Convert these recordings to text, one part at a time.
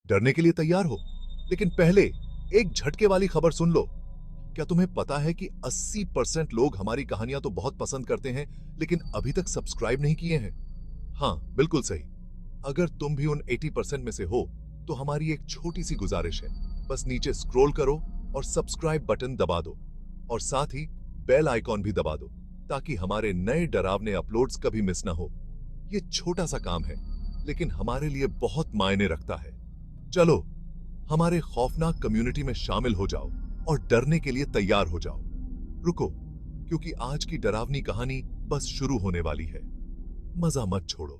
डरने के लिए तैयार हो। लेकिन पहले एक झटके वाली खबर सुन लो। क्या तुम्हें पता है कि 80% लोग हमारी कहानियां तो बहुत पसंद करते हैं, लेकिन अभी तक सब्सक्राइब नहीं किए हैं? हाँ, बिल्कुल सही। अगर तुम भी उन 80% में से हो, तो हमारी एक छोटी सी गुजारिश है। बस नीचे स्क्रॉल करो और सब्सक्राइब बटन दबा दो, और साथ ही बेल आइकॉन भी दबा दो, ताकि हमारे नए डरावने अपलोड्स कभी मिस ना हो। ये छोटा सा काम है, लेकिन हमारे लिए बहुत मायने रखता है। चलो, हमारे खौफनाक कम्युनिटी में शामिल हो जाओ और डरने के लिए तैयार हो जाओ। रुको, क्योंकि आज की डरावनी कहानी बस शुरू होने वाली है। मजा मत छोड़ो।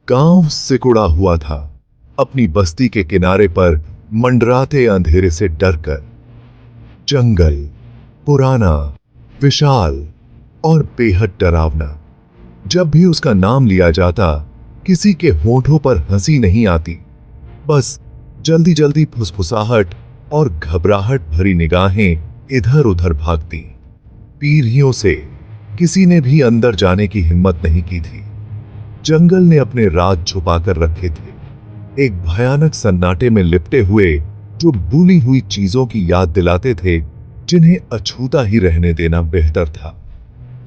गांव सिकुड़ा हुआ था, अपनी बस्ती के किनारे पर मंडराते अंधेरे से डरकर। जंगल पुराना, विशाल और बेहद डरावना। जब भी उसका नाम लिया जाता, किसी के होठों पर हंसी नहीं आती, बस जल्दी जल्दी फुसफुसाहट और घबराहट भरी निगाहें इधर उधर भागती। पीढ़ियों से किसी ने भी अंदर जाने की हिम्मत नहीं की थी। जंगल ने अपने राज छुपाकर रखे थे, एक भयानक सन्नाटे में लिपटे हुए, जो भूली हुई चीजों की याद दिलाते थे, जिन्हें अछूता ही रहने देना बेहतर था।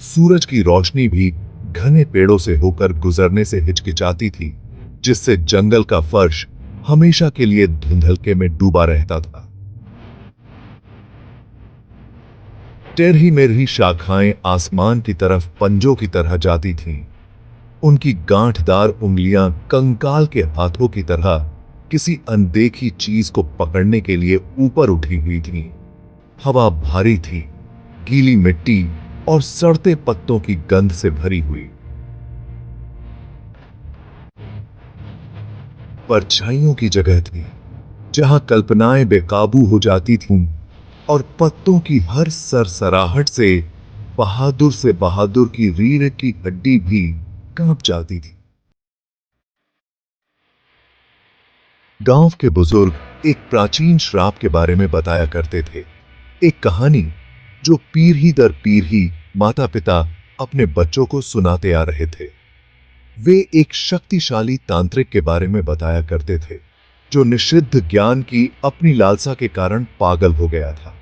सूरज की रोशनी भी घने पेड़ों से होकर गुजरने से हिचकिचाती थी, जिससे जंगल का फर्श हमेशा के लिए धुंधलके में डूबा रहता था। टेढ़ी मेढ़ी शाखाएं आसमान की तरफ पंजों की तरह जाती थीं। उनकी गांठदार उंगलियां कंकाल के हाथों की तरह किसी अनदेखी चीज को पकड़ने के लिए ऊपर उठी हुई थीं। हवा भारी थी, गीली मिट्टी और सड़ते पत्तों की गंध से भरी हुई। परछाइयों की जगह थी, जहां कल्पनाएं बेकाबू हो जाती थीं और पत्तों की हर सरसराहट से बहादुर की रीढ़ की हड्डी भी कांप जाती थी। गांव के बुजुर्ग एक प्राचीन श्राप के बारे में बताया करते थे, एक कहानी जो पीढ़ी दर पीढ़ी माता पिता अपने बच्चों को सुनाते आ रहे थे। वे एक शक्तिशाली तांत्रिक के बारे में बताया करते थे, जो निषिद्ध ज्ञान की अपनी लालसा के कारण पागल हो गया था।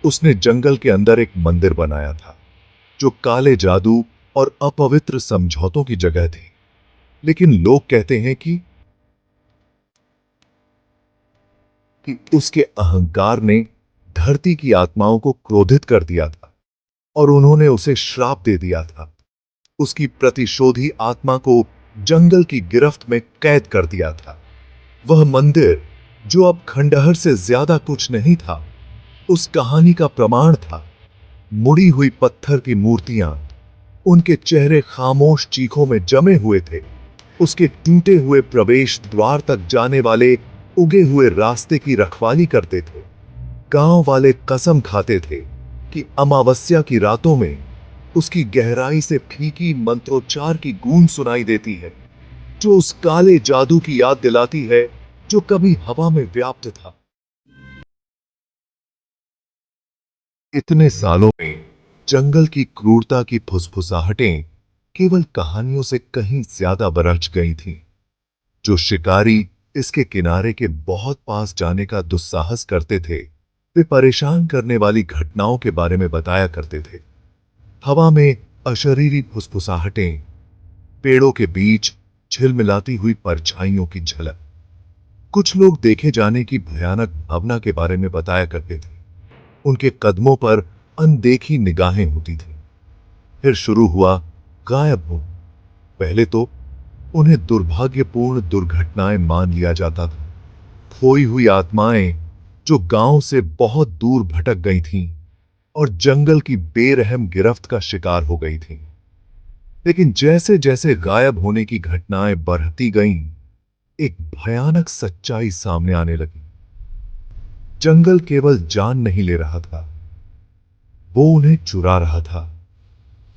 उसने जंगल के अंदर एक मंदिर बनाया था, जो काले जादू और अपवित्र समझौतों की जगह थी। लेकिन लोग कहते हैं कि उसके अहंकार ने धरती की आत्माओं को क्रोधित कर दिया था और उन्होंने उसे श्राप दे दिया था। उसकी प्रतिशोधी आत्मा को जंगल की गिरफ्त में कैद कर दिया था। वह मंदिर, जो अब खंडहर से ज्यादा कुछ नहीं था, उस कहानी का प्रमाण था। मुड़ी हुई पत्थर की मूर्तियां, उनके चेहरे खामोश चीखों में जमे हुए थे। उसके टूटे हुए प्रवेश द्वार तक जाने वाले उगे हुए रास्ते की रखवाली करते थे। गांव वाले कसम खाते थे कि अमावस्या की रातों में उसकी गहराई से फीकी मंत्रोच्चार की गूंज सुनाई देती है, जो उस काले जादू की याद दिलाती है जो कभी हवा में व्याप्त था। इतने सालों में जंगल की क्रूरता की फुसफुसाहटें केवल कहानियों से कहीं ज्यादा बरछ गई थीं। जो शिकारी इसके किनारे के बहुत पास जाने का दुस्साहस करते थे, वे परेशान करने वाली घटनाओं के बारे में बताया करते थे। हवा में अशरीरी फुसफुसाहटें, पेड़ों के बीच झिलमिलाती हुई परछाइयों की झलक, कुछ लोग देखे जाने की भयानक भावना के बारे में बताया करते थे। उनके कदमों पर अनदेखी निगाहें होती थीं। फिर शुरू हुआ गायब हो। पहले तो उन्हें दुर्भाग्यपूर्ण दुर्घटनाएं मान लिया जाता था, खोई हुई आत्माएं जो गांव से बहुत दूर भटक गई थीं और जंगल की बेरहम गिरफ्त का शिकार हो गई थीं। लेकिन जैसे जैसे गायब होने की घटनाएं बढ़ती गईं, एक भयानक सच्चाई सामने आने लगी। जंगल केवल जान नहीं ले रहा था, वो उन्हें चुरा रहा था,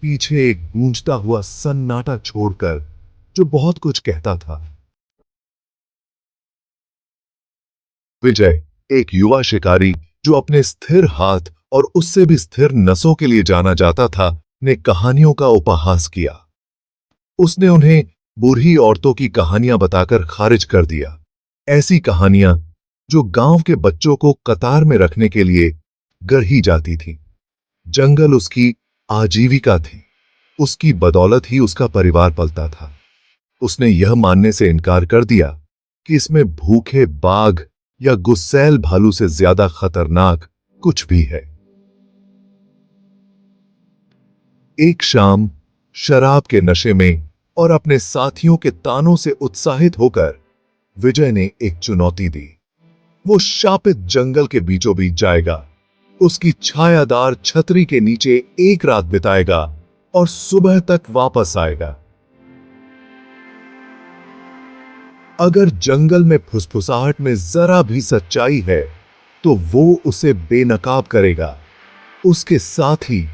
पीछे एक गूंजता हुआ सन्नाटा छोड़कर जो बहुत कुछ कहता था। विजय, एक युवा शिकारी जो अपने स्थिर हाथ और उससे भी स्थिर नसों के लिए जाना जाता था, ने कहानियों का उपहास किया। उसने उन्हें बूढ़ी औरतों की कहानियां बताकर खारिज कर दिया। ऐसी कहानियां जो गांव के बच्चों को कतार में रखने के लिए गढ़ी जाती थी। जंगल उसकी आजीविका थी, उसकी बदौलत ही उसका परिवार पलता था। उसने यह मानने से इनकार कर दिया कि इसमें भूखे बाघ या गुस्सैल भालू से ज्यादा खतरनाक कुछ भी है। एक शाम शराब के नशे में और अपने साथियों के तानों से उत्साहित होकर विजय ने एक चुनौती दी। वो शापित जंगल के बीचों बीच जाएगा, उसकी छायादार छतरी के नीचे एक रात बिताएगा और सुबह तक वापस आएगा। अगर जंगल में फुसफुसाहट में जरा भी सच्चाई है तो वो उसे बेनकाब करेगा। उसके साथ ही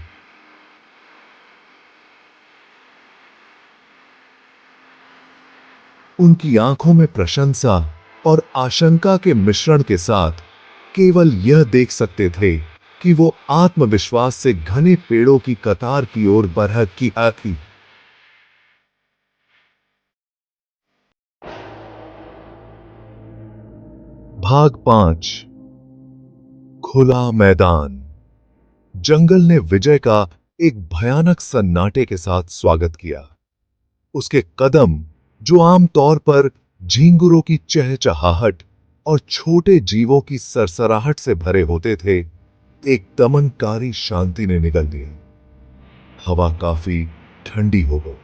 उनकी आंखों में प्रशंसा और आशंका के मिश्रण के साथ केवल यह देख सकते थे कि वो आत्मविश्वास से घने पेड़ों की कतार की ओर बढ़त की थी। भाग 5। खुला मैदान। जंगल ने विजय का एक भयानक सन्नाटे के साथ स्वागत किया। उसके कदम, जो आमतौर पर झींगुरों की चहचहाहट और छोटे जीवों की सरसराहट से भरे होते थे, एक दमनकारी शांति ने निगल लिया। हवा काफी ठंडी हो गई।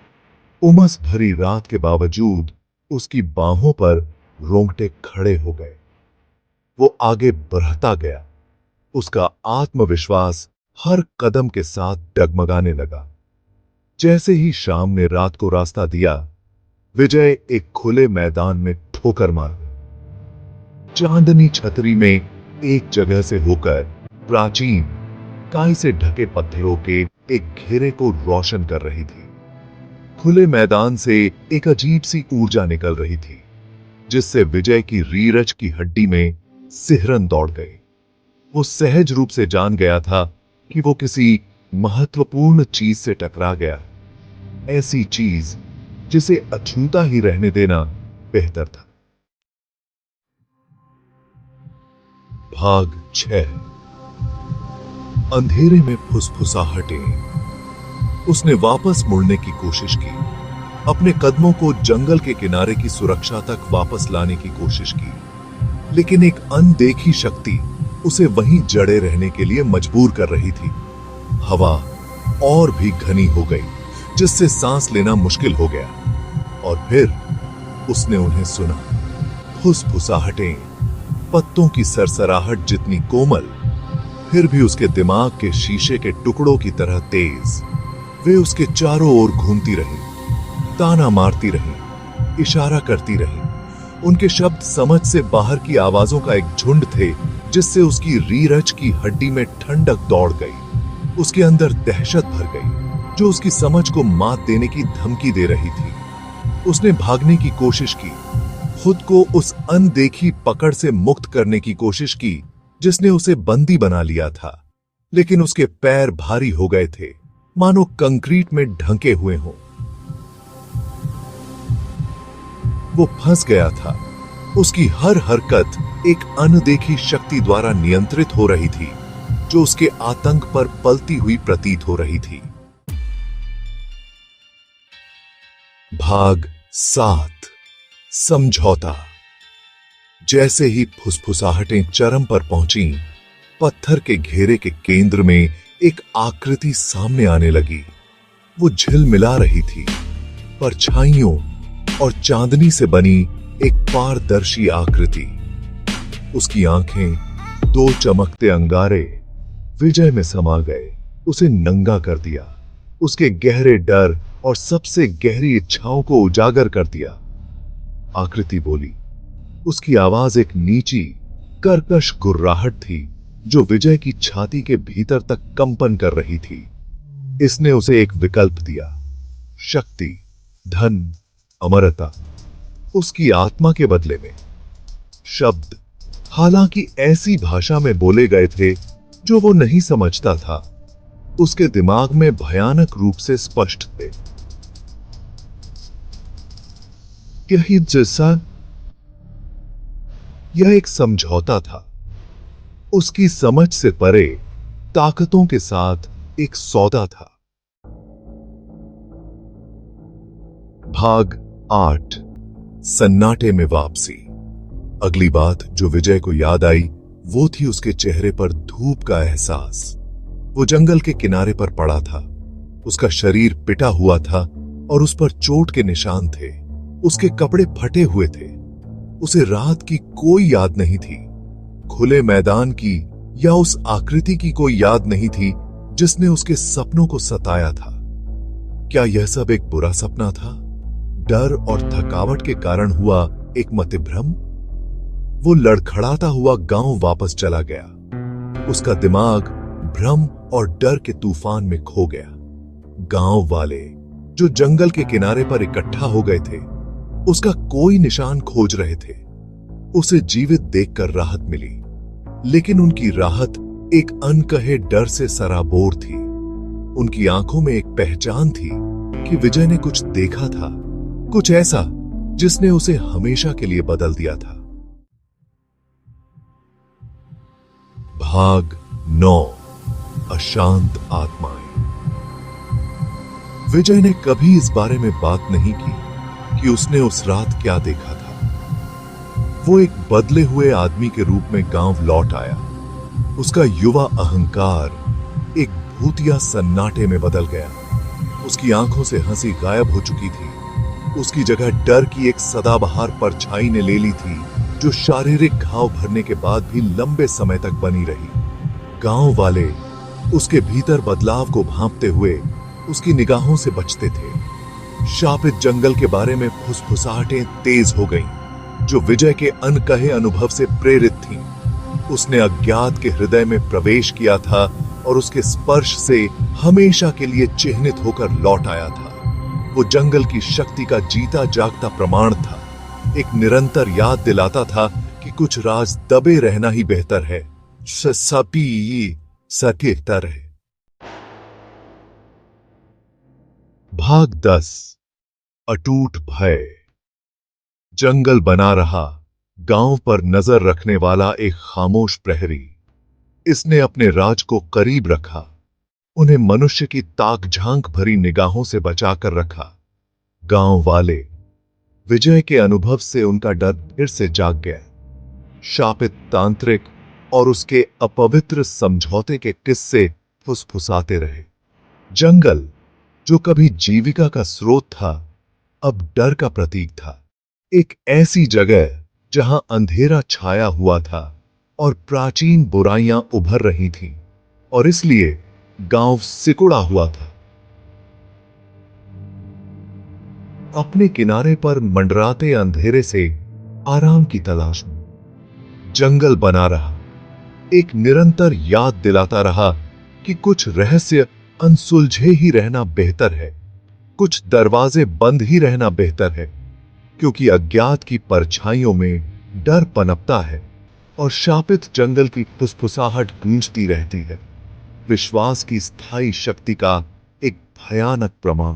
उमस भरी रात के बावजूद उसकी बाहों पर रोंगटे खड़े हो गए। वो आगे बढ़ता गया, उसका आत्मविश्वास हर कदम के साथ डगमगाने लगा। जैसे ही शाम ने रात को रास्ता दिया, विजय एक खुले मैदान में ठोकर मार गया। चांदनी छतरी में एक जगह से होकर प्राचीन काई से ढके पत्थरों के एक घेरे को रोशन कर रही थी। खुले मैदान से एक अजीब सी ऊर्जा निकल रही थी, जिससे विजय की रीरज की हड्डी में सिहरन दौड़ गई। वो सहज रूप से जान गया था कि वो किसी महत्वपूर्ण चीज से टकरा गया, ऐसी चीज जिसे अछूता ही रहने देना बेहतर था। भाग 6। अंधेरे में फुसफुसाहटें। उसने वापस मुड़ने की कोशिश की, अपने कदमों को जंगल के किनारे की सुरक्षा तक वापस लाने की कोशिश की, लेकिन एक अनदेखी शक्ति उसे वहीं जड़े रहने के लिए मजबूर कर रही थी। हवा और भी घनी हो गई, जिससे सांस लेना मुश्किल हो गया। और फिर उसने उन्हें सुना। फुसफुसाहटें, पत्तों की सरसराहट जितनी कोमल, फिर भी उसके दिमाग के शीशे के टुकड़ों की तरह तेज। वे उसके चारों ओर घूमती रहीं, ताना मारती रहीं, इशारा करती रहीं। उनके शब्द समझ से बाहर की आवाजों का एक झुंड थे, जिससे उसकी रीरज की हड्डी में ठंडक दौड़ गई। उसके अंदर दहशत भर गई, जो उसकी समझ को मात देने की धमकी दे रही थी। उसने भागने की कोशिश की, खुद को उस अनदेखी पकड़ से मुक्त करने की कोशिश की जिसने उसे बंदी बना लिया था, लेकिन उसके पैर भारी हो गए थे, मानो कंक्रीट में ढंके हुए हों। वो फंस गया था। उसकी हर हरकत एक अनदेखी शक्ति द्वारा नियंत्रित हो रही थी, जो उसके आतंक पर पलती हुई प्रतीत हो रही थी। भाग 7। समझौता। जैसे ही फुसफुसाहटें चरम पर पहुंची, पत्थर के घेरे के केंद्र में एक आकृति सामने आने लगी। वो झिलमिला रही थी, परछाइयों और चांदनी से बनी एक पारदर्शी आकृति। उसकी आंखें, दो चमकते अंगारे, विजय में समा गए, उसे नंगा कर दिया, उसके गहरे डर और सबसे गहरी इच्छाओं को उजागर कर दिया। आकृति बोली। उसकी आवाज एक नीची, कर्कश गुर्राहट थी, जो विजय की छाती के भीतर तक कंपन कर रही थी। इसने उसे एक विकल्प दिया, शक्ति, धन, अमरता, उसकी आत्मा के बदले में। शब्द, हालांकि ऐसी भाषा में बोले गए थे जो वो नहीं समझता था, उसके दिमाग में भयानक रूप से स्पष्ट थे। यही जैसा यह एक समझौता था, उसकी समझ से परे ताकतों के साथ एक सौदा था। भाग 8 सन्नाटे में वापसी। अगली बात जो विजय को याद आई वो थी उसके चेहरे पर धूप का एहसास। वो जंगल के किनारे पर पड़ा था, उसका शरीर पिटा हुआ था और उस पर चोट के निशान थे। उसके कपड़े फटे हुए थे। उसे रात की कोई याद नहीं थी, खुले मैदान की या उस आकृति की कोई याद नहीं थी जिसने उसके सपनों को सताया था। क्या यह सब एक बुरा सपना था? डर और थकावट के कारण हुआ एक मतिभ्रम? वो लड़खड़ाता हुआ गांव वापस चला गया। उसका दिमाग भ्रम और डर के तूफान में खो गया। गांव वाले जो जंगल के किनारे पर इकट्ठा हो गए थे, उसका कोई निशान खोज रहे थे। उसे जीवित देखकर राहत मिली, लेकिन उनकी राहत एक अनकहे डर से सराबोर थी। उनकी आंखों में एक पहचान थी कि विजय ने कुछ देखा था, कुछ ऐसा जिसने उसे हमेशा के लिए बदल दिया था। भाग 9 अशांत आत्माएं। विजय ने कभी इस बारे में बात नहीं की कि उसने उस रात क्या देखा था। वो एक बदले हुए आदमी के रूप में गांव लौट आया। उसका युवा अहंकार एक भूतिया सन्नाटे में बदल गया। उसकी आंखों से हंसी गायब हो चुकी थी। उसकी जगह डर की एक सदाबहार परछाई ने ले ली थी, जो शारीरिक घाव भरने के बाद भी लंबे समय तक बनी रही। गांव वाले उसके भीतर बदलाव को भांपते हुए उसकी निगाहों से बचते थे। शापित जंगल के बारे में फुसफुसाहटें तेज हो गईं, जो विजय के अनकहे अनुभव से प्रेरित थीं। उसने अज्ञात के हृदय में प्रवेश किया था और उसके स्पर्श से हमेशा के लिए चिह्नित होकर लौट आया था। वो जंगल की शक्ति का जीता जागता प्रमाण था, एक निरंतर याद दिलाता था कि कुछ राज दबे रहना ही बेहतर है, सपी सकेतर है। भाग 10 अटूट भय। जंगल बना रहा, गांव पर नजर रखने वाला एक खामोश प्रहरी। इसने अपने राज को करीब रखा, उन्हें मनुष्य की ताक झांक भरी निगाहों से बचाकर रखा। गांव वाले विजय के अनुभव से उनका डर फिर से जाग गया। शापित तांत्रिक और उसके अपवित्र समझौते के किस्से फुसफुसाते रहे। जंगल जो कभी जीविका का स्रोत था, अब डर का प्रतीक था। एक ऐसी जगह जहां अंधेरा छाया हुआ था और प्राचीन बुराइयां उभर रही थीं, और इसलिए गांव सिकुड़ा हुआ था। अपने किनारे पर मंडराते अंधेरे से आराम की तलाश में जंगल बना रहा, एक निरंतर याद दिलाता रहा कि कुछ रहस्य अनसुलझे ही रहना बेहतर है, कुछ दरवाजे बंद ही रहना बेहतर है, क्योंकि अज्ञात की परछाइयों में डर पनपता है और शापित जंगल की फुसफुसाहट गूंजती रहती है, विश्वास की स्थायी शक्ति का एक भयानक प्रमाण।